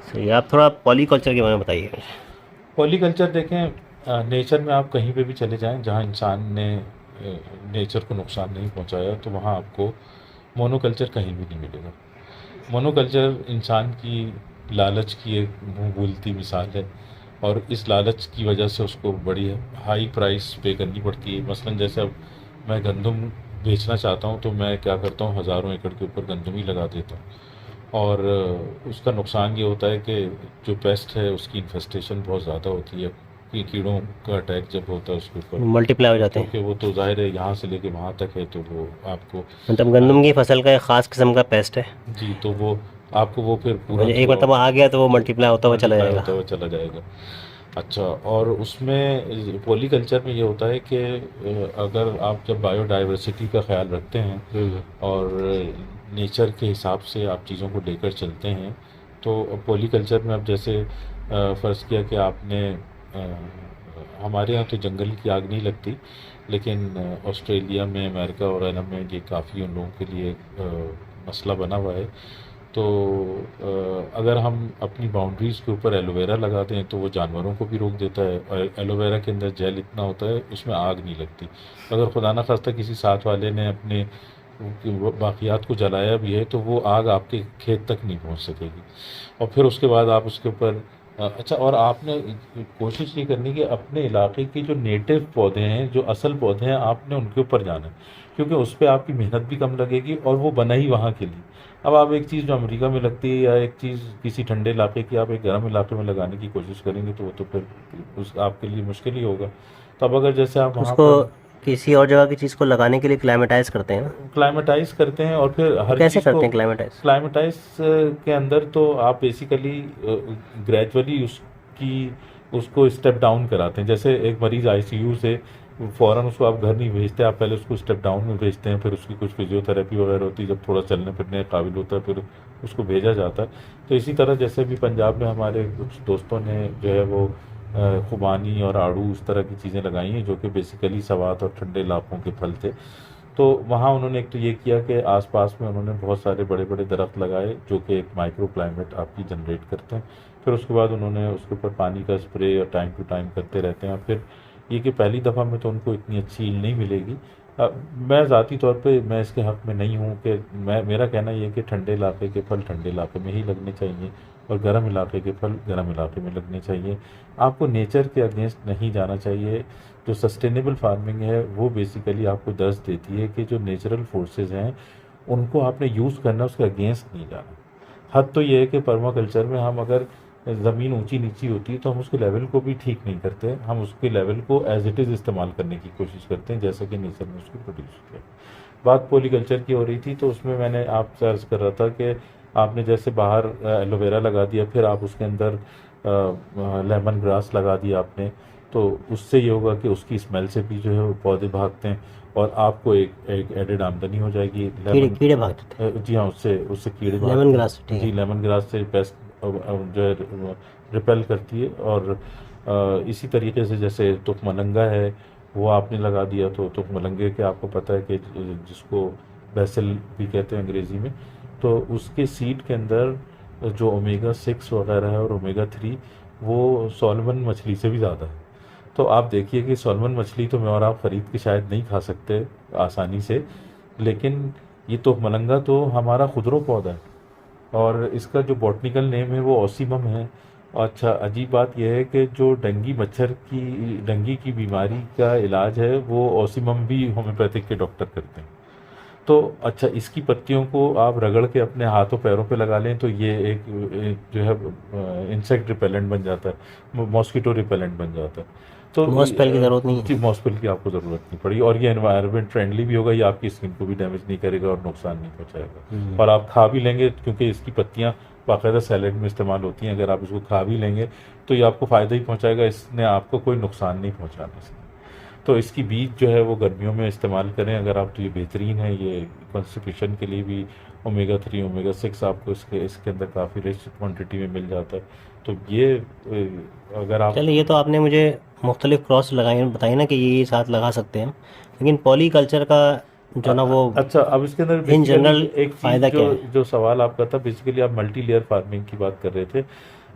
सही। आप थोड़ा पॉलीकल्चर के बारे में बताइए मुझे। पॉलीकल्चर देखें, नेचर में आप कहीं पे भी चले जाएं जहाँ इंसान ने नेचर को नुकसान नहीं पहुंचाया, तो वहाँ आपको मोनोकल्चर कहीं भी नहीं मिलेगा। मोनोकल्चर इंसान की लालच की एक मुंह बोलती मिसाल है, और इस लालच की वजह से उसको बड़ी हाई प्राइस पे करनी पड़ती है। मसलन जैसे अब मैं गंदम बेचना चाहता हूँ, तो मैं क्या करता हूँ, हज़ारों एकड़ के ऊपर गंदम ही लगा देता हूँ। और उसका नुकसान ये होता है कि जो पेस्ट है उसकी इन्फेस्टेशन बहुत ज़्यादा होती है, कि कीड़ों का अटैक जब होता है उसके ऊपर, मल्टीप्लाई हो जाते हैं। क्योंकि वो तो ज़ाहिर है यहाँ से लेके वहाँ तक है, तो वो आपको मतलब अ, गंदम की फसल का एक ख़ास किस्म का पेस्ट है। जी, तो वो आपको वो फिर पूरा मुझे एक थ्रू मरतबा आ गया तो वो मल्टीप्लाई होता हुआ चला मल्टीप्लाई जाएगा। होता हुआ चला जाएगा। अच्छा, और उसमें पॉलीकल्चर में ये होता है कि अगर आप जब बायोडाइवर्सिटी का ख्याल रखते हैं हम्म। और नेचर के हिसाब से आप चीज़ों को लेकर चलते हैं, तो पॉलीकल्चर में अब जैसे फ़र्ज़ किया कि आपने हमारे यहाँ तो जंगल की आग नहीं लगती, लेकिन ऑस्ट्रेलिया में, अमेरिका वगैरह में ये काफ़ी उन लोगों के लिए मसला बना हुआ है। तो अगर हम अपनी बाउंड्रीज़ के ऊपर एलोवेरा लगा दें तो वो जानवरों को भी रोक देता है, और एलोवेरा के अंदर जेल इतना होता है उसमें आग नहीं लगती। अगर खुदा न खास्ता किसी साथ वाले ने अपने बाक़ियात को जलाया भी है, तो वो आग आपके खेत तक नहीं पहुंच सकेगी। और फिर उसके बाद आप उसके ऊपर अच्छा, और आपने कोशिश ये करनी कि अपने इलाके की जो नेटिव पौधे हैं, जो असल पौधे हैं, आपने उनके ऊपर जाना है, क्योंकि उस पर आपकी मेहनत भी कम लगेगी और वो बना ही वहाँ के लिए। अब आप एक चीज़ जो अमेरिका में लगती है या एक चीज़ किसी ठंडे इलाके की आप एक गर्म इलाके में लगाने की कोशिश करेंगे, तो वो तो फिर उस आपके लिए मुश्किल ही होगा। तो अब अगर जैसे आप तो वहाँ उसको पर किसी और जगह की चीज़ को लगाने के लिए क्लाइमेटाइज करते हैं ना। क्लाइमेटाइज करते हैं, और फिर वो हर कैसे चीज़ को करते हैं क्लाइमेटाइज? क्लाइमेटाइज के अंदर तो आप बेसिकली ग्रेजुअली उसकी उसको स्टेप डाउन कराते हैं। जैसे एक मरीज़ आईसीयू से फ़ौरन उसको आप घर नहीं भेजते, आप पहले उसको स्टेप डाउन में भेजते हैं, फिर उसकी कुछ फिजियोथेरेपी वगैरह होती है, जब थोड़ा चलने फिरने के काबिल होता है फिर उसको भेजा जाता है। तो इसी तरह जैसे भी पंजाब में हमारे कुछ दोस्तों ने जो है वो खुबानी और आड़ू इस तरह की चीज़ें लगाई हैं, जो कि बेसिकली सवात और ठंडे इलाकों के फल थे। तो वहाँ उन्होंने एक तो ये किया कि आसपास में उन्होंने बहुत सारे बड़े बड़े दरख्त लगाए, जो कि एक माइक्रो क्लाइमेट आपकी जनरेट करते हैं। फिर उसके बाद उन्होंने उसके ऊपर पानी का स्प्रे और टाइम टू टाइम करते रहते हैं। फिर ये कि पहली दफ़ा में तो उनको इतनी अच्छी ईल्ड नहीं मिलेगी। मैं ज़ाती तौर पे मैं इसके हक़ में नहीं हूँ कि मैं मेरा कहना ये है कि ठंडे इलाके के फल ठंडे इलाके में ही लगने चाहिए, और गर्म इलाके के फल गर्म इलाके में लगने चाहिए। आपको नेचर के अगेंस्ट नहीं जाना चाहिए। जो सस्टेनेबल फार्मिंग है वो बेसिकली आपको दर्ज देती है कि जो नेचुरल फोर्सेस हैं उनको आपने यूज़ करना, उसके अगेंस्ट नहीं जाना। हद तो ये है कि पर्माकल्चर में हम अगर ज़मीन ऊंची नीची होती है तो हम उसके लेवल को भी ठीक नहीं करते, हम उसके लेवल को एज इट इज़ इस्तेमाल करने की कोशिश करते हैं, जैसा कि नेचर ने उसको प्रोड्यूस किया। बात पॉलीकल्चर की हो रही थी, तो उसमें मैंने आपसे अर्ज़ कर रहा था कि आपने जैसे बाहर एलोवेरा लगा दिया, फिर आप उसके अंदर लेमन ग्रास लगा दिया आपने, तो उससे ये होगा कि उसकी स्मेल से भी जो है वो पौधे भागते हैं, और आपको एक एक एडेड आमदनी हो जाएगी। कीड़े लेमन कीड़े भाग जाते जी हाँ, उससे उससे कीड़े हैं। लेमन भागते ग्रास हैं। ठीक जी, है। लेमन ग्रास से पेस्ट जो है रिपेल करती है। और इसी तरीके से जैसे तुखमलंगा है, वो आपने लगा दिया, तो तुखमलंगे के आपको पता है कि जिसको बेसिल भी कहते हैं अंग्रेज़ी में, तो उसके सीड के अंदर जो ओमेगा 6 वगैरह है और ओमेगा 3, वो सॉल्मन मछली से भी ज़्यादा है। तो आप देखिए कि सॉल्मन मछली तो मैं और आप ख़रीद के शायद नहीं खा सकते आसानी से, लेकिन ये तो मलंगा तो हमारा खुदरो पौधा है, और इसका जो बॉटनिकल नेम है वो ऑसीमम है। अच्छा, अजीब बात यह है कि जो डेंगी की बीमारी का इलाज है वो ऑसीमम भी होम्योपैथिक के डॉक्टर करते हैं। तो अच्छा, इसकी पत्तियों को आप रगड़ के अपने हाथों पैरों पे लगा लें तो ये एक जो है इंसेक्ट रिपेलेंट बन जाता है, मॉस्किटो रिपेलेंट बन जाता है। तो मॉसपेल की ज़रूरत नहीं जी, है। मॉस्किल की आपको ज़रूरत नहीं पड़ेगी, और ये एनवायरनमेंट फ्रेंडली भी होगा, ये आपकी स्किन को भी डैमेज नहीं करेगा और नुकसान नहीं पहुंचाएगा। हम्म। और आप खा भी लेंगे, क्योंकि इसकी पत्तियां बाकायदा सैलेड में इस्तेमाल होती हैं, अगर आप इसको खा भी लेंगे तो ये आपको फ़ायदा ही पहुंचाएगा, इसने आपको कोई नुकसान नहीं पहुंचाना इसने। तो इसकी बीज जो है वो गर्मियों में इस्तेमाल करें अगर आप, तो ये बेहतरीन है। ये कॉन्स्टिपेशन के लिए भी ओमेगा 3 ओमेगा 6 आपको इसके इसके अंदर काफ़ी रिच क्वांटिटी में मिल जाता है। तो ये अगर आप चलिए, ये तो आपने मुझे मुख्तलिफ क्रॉस लगाए बताई ना कि ये साथ लगा सकते हैं हम। लेकिन पॉलीकल्चर का जो ना वो अच्छा, अब इसके अंदर इन बेसिकली जनरल एक चीज़ फ़ायदा क्या जो है? जो सवाल आपका था, बेसिकली आप मल्टी लेयर फार्मिंग की बात कर रहे थे।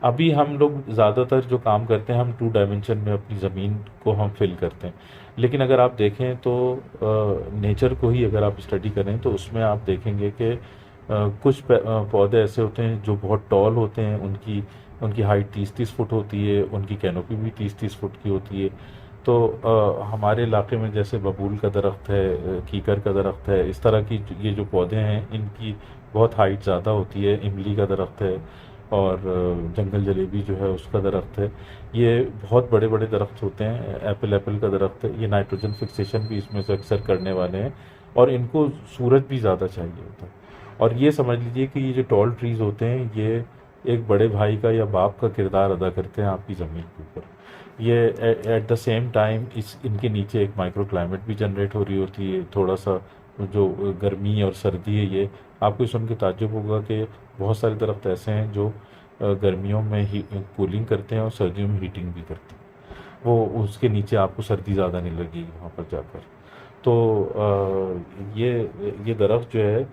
अभी हम लोग ज़्यादातर जो काम करते हैं, हम 2 डायमेंशन में अपनी ज़मीन को हम फिल करते हैं। लेकिन अगर आप देखें तो नेचर को ही अगर आप स्टडी करें तो उसमें आप देखेंगे कि कुछ पौधे ऐसे होते हैं जो बहुत टॉल होते हैं, उनकी उनकी हाइट 30-30 फुट होती है, उनकी कैनोपी भी 30-30 फुट की होती है। तो हमारे इलाके में जैसे बबूल का दरख्त है, कीकर का दरख्त है, इस तरह की ये जो पौधे हैं इनकी बहुत हाइट ज़्यादा होती है। इमली का दरख्त है और जंगल जलेबी जो है उसका दरख्त है। ये बहुत बड़े बड़े दरख्त होते हैं। एप्पल एप्पल का दरख्त है, ये नाइट्रोजन फिक्सेशन भी इसमें से अक्सर करने वाले हैं और इनको सूरज भी ज़्यादा चाहिए होता है। और ये समझ लीजिए कि ये जो टॉल ट्रीज़ होते हैं ये एक बड़े भाई का या बाप का किरदार अदा करते हैं आपकी ज़मीन के ऊपर। ये एट द सेम टाइम इस इनके नीचे एक माइक्रो क्लाइमेट भी जनरेट हो रही होती है। थोड़ा सा जो गर्मी और सर्दी है, ये आपको सुन के ताज्जुब होगा कि बहुत सारे दरख्त ऐसे हैं जो गर्मियों में ही कूलिंग करते हैं और सर्दियों में हीटिंग भी करते हैं। वो उसके नीचे आपको सर्दी ज़्यादा नहीं लगेगी वहाँ पर जाकर। तो ये दरख्त जो है,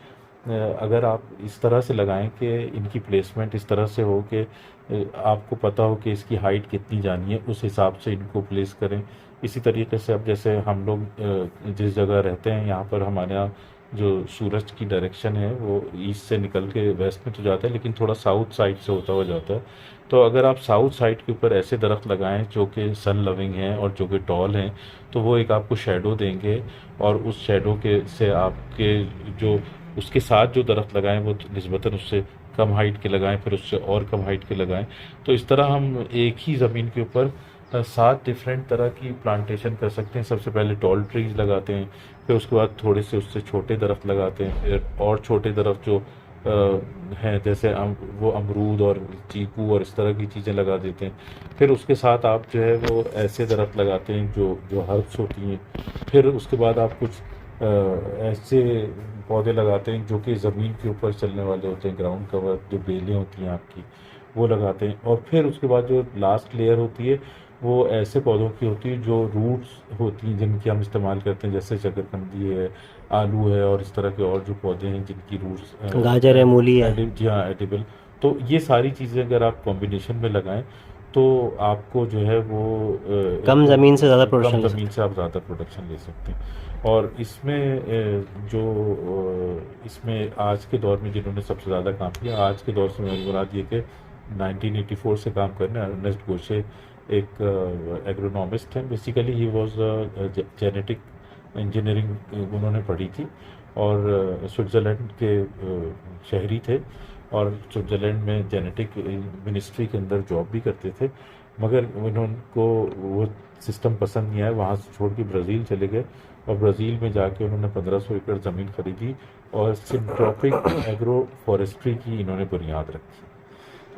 अगर आप इस तरह से लगाएं कि इनकी प्लेसमेंट इस तरह से हो कि आपको पता हो कि इसकी हाइट कितनी जानी है, उस हिसाब से इनको प्लेस करें। इसी तरीके से अब जैसे हम लोग जिस जगह रहते हैं यहाँ पर हमारे यहाँ जो सूरज की डायरेक्शन है वो ईस्ट से निकल के वेस्ट में तो जाता है, लेकिन थोड़ा साउथ साइड से होता हुआ जाता है। तो अगर आप साउथ साइड के ऊपर ऐसे दरख्त लगाएं जो कि सन लविंग हैं और जो कि टॉल हैं, तो वो एक आपको शेडो देंगे और उस शेडो के से आपके जो उसके साथ जो दरख्त लगाएं वो निस्बतन उससे कम हाइट के लगाएं, फिर उससे और कम हाइट के लगाएं। तो इस तरह हम एक ही ज़मीन के ऊपर 7 डिफरेंट तरह की प्लांटेशन कर सकते हैं। सबसे पहले टॉल ट्रीज लगाते हैं, फिर उसके बाद थोड़े से उससे छोटे दरख्त लगाते हैं, फिर और छोटे दरख्त जो हैं जैसे वो अमरूद और चीकू और इस तरह की चीज़ें लगा देते हैं। फिर उसके साथ आप जो है वो ऐसे दरख्त लगाते हैं जो जो हर्ब्स होती हैं। फिर उसके बाद आप कुछ ऐसे पौधे लगाते हैं जो कि ज़मीन के ऊपर चलने वाले होते हैं, ग्राउंड कवर जो बेलें होती हैं आपकी, वो लगाते हैं। और फिर उसके बाद जो लास्ट लेयर होती है वो ऐसे पौधों की होती है जो रूट्स होती हैं जिनकी हम इस्तेमाल करते हैं, जैसे शकरकंदी है, आलू है और इस तरह के और जो पौधे हैं जिनकी रूट्स गाजर है, मूली है। जी हाँ, एडिबल। तो ये सारी चीज़ें अगर आप कॉम्बिनेशन में लगाएं तो आपको जो है वो कम ज़मीन से ज़्यादा कम प्रोडक्शन ले ज़मीन सकते से आप ज़्यादा प्रोडक्शन ले सकते हैं। और इसमें इसमें आज के दौर में जिन्होंने सबसे ज़्यादा काम किया, आज के दौर से मेरी मुराद ये कि 1984 से काम करने, अर्नेस्ट गोशे एक एग्रोनॉमिस्ट हैं। Basically he was genetic engineering उन्होंने पढ़ी थी और स्विट्ज़रलैंड के शहरी थे और स्विट्ज़रलैंड में जेनेटिक मिनिस्ट्री के अंदर जॉब भी करते थे। मगर उनको वो सिस्टम पसंद नहीं आया, वहाँ से छोड़ के ब्राज़ील चले गए और ब्राज़ील में जाके उन्होंने 1500 एकड़ ज़मीन खरीदी और सिंट्रोपिक एग्रो फॉरेस्ट्री की इन्होंने बुनियाद रखी।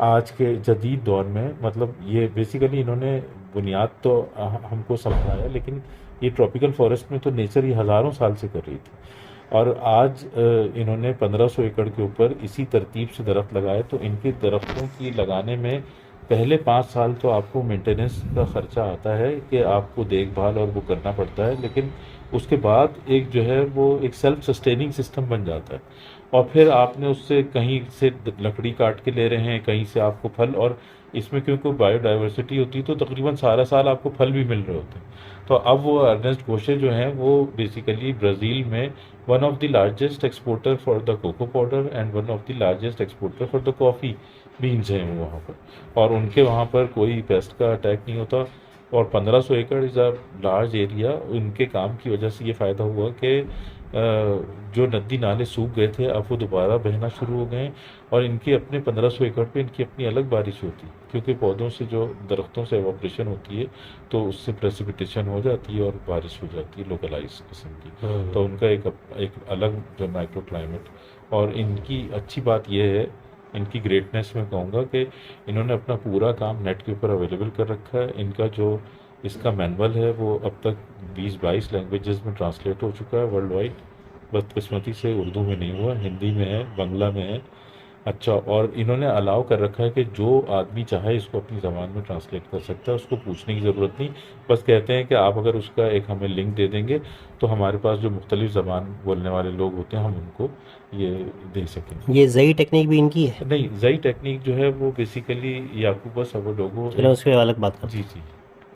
आज के जदीद दौर में मतलब ये बेसिकली इन्होंने बुनियाद तो हमको समझाया, लेकिन ये ट्रॉपिकल फॉरेस्ट में तो नेचर ही हज़ारों साल से कर रही थी। और आज इन्होंने 1500 एकड़ के ऊपर इसी तरतीब से दरख्त लगाए। तो इनके दरख्तों की लगाने में पहले 5 साल तो आपको मेंटेनेंस का ख़र्चा आता है कि आपको देखभाल और वो करना पड़ता है, लेकिन उसके बाद एक जो है वो एक सेल्फ सस्टेनिंग सिस्टम बन जाता है। और फिर आपने उससे कहीं से लकड़ी काट के ले रहे हैं, कहीं से आपको फल, और इसमें क्योंकि बायोडाइवर्सिटी होती है तो तकरीबन सारा साल आपको फल भी मिल रहे होते हैं। तो अब वो अर्नेस्ट गोशे जो हैं वो बेसिकली ब्राज़ील में one of the largest exporter for the cocoa powder and one of the largest exporter for the coffee beans हैं वो वहाँ पर। और उनके वहाँ पर कोई पेस्ट का अटैक नहीं होता। और 1500 एकड़ इज़ अ लार्ज एरिया। उनके काम की वजह से ये फ़ायदा हुआ कि जो नदी नाले सूख गए थे अब वो दोबारा बहना शुरू हो गए। और इनके अपने 1500 एकड़ पे इनकी अपनी अलग बारिश होती है, क्योंकि पौधों से जो दरख्तों से एवोपरेशन होती है तो उससे प्रेसिपिटेशन हो जाती है और बारिश हो जाती है लोकलाइज किस्म की। तो उनका एक अलग जो माइक्रो क्लाइमेट। और इनकी अच्छी बात यह है, इनकी ग्रेटनेस में कहूँगा कि इन्होंने अपना पूरा काम नेट के ऊपर अवेलेबल कर रखा है। इनका जो इसका मैनुअल है वो अब तक 20-22 लैंग्वेजेस में ट्रांसलेट हो चुका है वर्ल्ड वाइड। बदकिस्मती से उर्दू में नहीं हुआ, हिंदी में है, बांग्ला में है अच्छा, और इन्होंने अलाउ कर रखा है कि जो आदमी चाहे इसको अपनी ज़बान में ट्रांसलेट कर सकता है, उसको पूछने की ज़रूरत नहीं। बस कहते हैं कि आप अगर उसका एक हमें लिंक दे देंगे तो हमारे पास जो मुख्तलिफ ज़बान बोलने वाले लोग होते हैं हम उनको ये दे सकेंगे। ये जई टेक्निक भी इनकी है? नहीं, जई टेक्निक जो है वो बेसिकली याकूबस अवोलोगो चलो उसके अलग बात करते हैं। जी जी